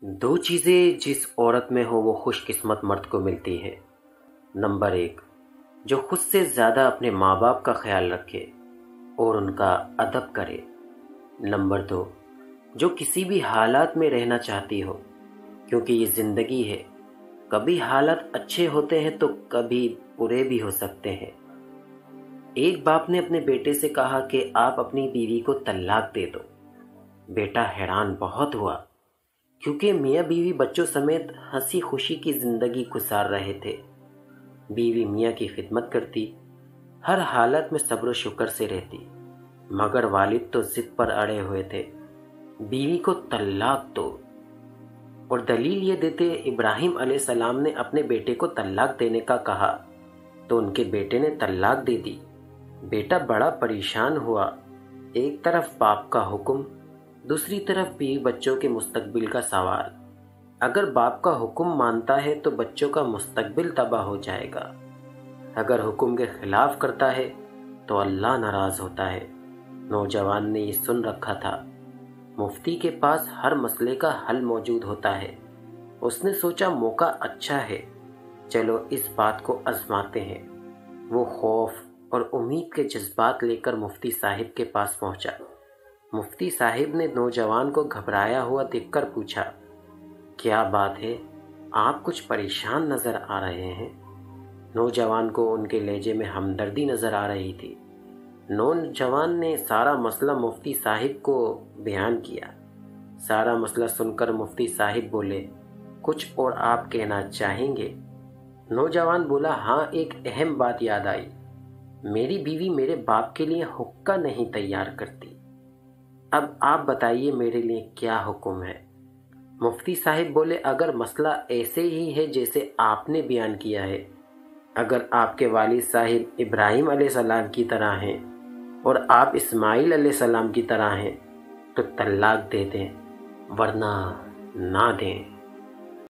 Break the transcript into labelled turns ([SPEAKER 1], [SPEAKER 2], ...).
[SPEAKER 1] दो चीज़ें जिस औरत में हो वो खुश किस्मत मर्द को मिलती है। नंबर 1, जो खुद से ज़्यादा अपने माँ बाप का ख्याल रखे और उनका अदब करे। नंबर 2, जो किसी भी हालात में रहना चाहती हो, क्योंकि ये ज़िंदगी है। कभी हालात अच्छे होते हैं तो कभी बुरे भी हो सकते हैं। एक बाप ने अपने बेटे से कहा कि आप अपनी बीवी को तलाक दे दो। बेटा हैरान बहुत हुआ, क्योंकि मियाँ बीवी बच्चों समेत हंसी खुशी की जिंदगी गुजार रहे थे। बीवी मियाँ की खिदमत करती, हर हालत में सब्र शुक्र से रहती, मगर वालिद तो जिद पर अड़े हुए थे, बीवी को तलाक दो। और दलील ये देते इब्राहिम अलैहिस्सलाम ने अपने बेटे को तलाक देने का कहा तो उनके बेटे ने तलाक दे दी। बेटा बड़ा परेशान हुआ, एक तरफ बाप का हुक्म, दूसरी तरफ बीवी बच्चों के मुस्तकबिल का सवाल। अगर बाप का हुक्म मानता है तो बच्चों का मुस्तकबिल तबाह हो जाएगा, अगर हुक्म के खिलाफ करता है तो अल्लाह नाराज होता है। नौजवान ने ये सुन रखा था, मुफ्ती के पास हर मसले का हल मौजूद होता है। उसने सोचा मौका अच्छा है, चलो इस बात को आजमाते हैं। वो खौफ और उम्मीद के जज्बात लेकर मुफ्ती साहिब के पास पहुंचा। मुफ्ती साहिब ने नौजवान को घबराया हुआ देखकर पूछा, क्या बात है, आप कुछ परेशान नजर आ रहे हैं। नौजवान को उनके लहजे में हमदर्दी नजर आ रही थी। नौजवान ने सारा मसला मुफ्ती साहिब को बयान किया। सारा मसला सुनकर मुफ्ती साहिब बोले, कुछ और आप कहना चाहेंगे। नौजवान बोला, हाँ, एक अहम बात याद आई, मेरी बीवी मेरे बाप के लिए हुक्का नहीं तैयार करती। अब आप बताइए मेरे लिए क्या हुक्म है। मुफ्ती साहिब बोले, अगर मसला ऐसे ही है जैसे आपने बयान किया है, अगर आपके वालिद साहिब इब्राहिम अलैहिस्सलाम की तरह हैं और आप इस्माइल अलैहिस्सलाम की तरह हैं तो तलाक दे दें, वरना ना दें।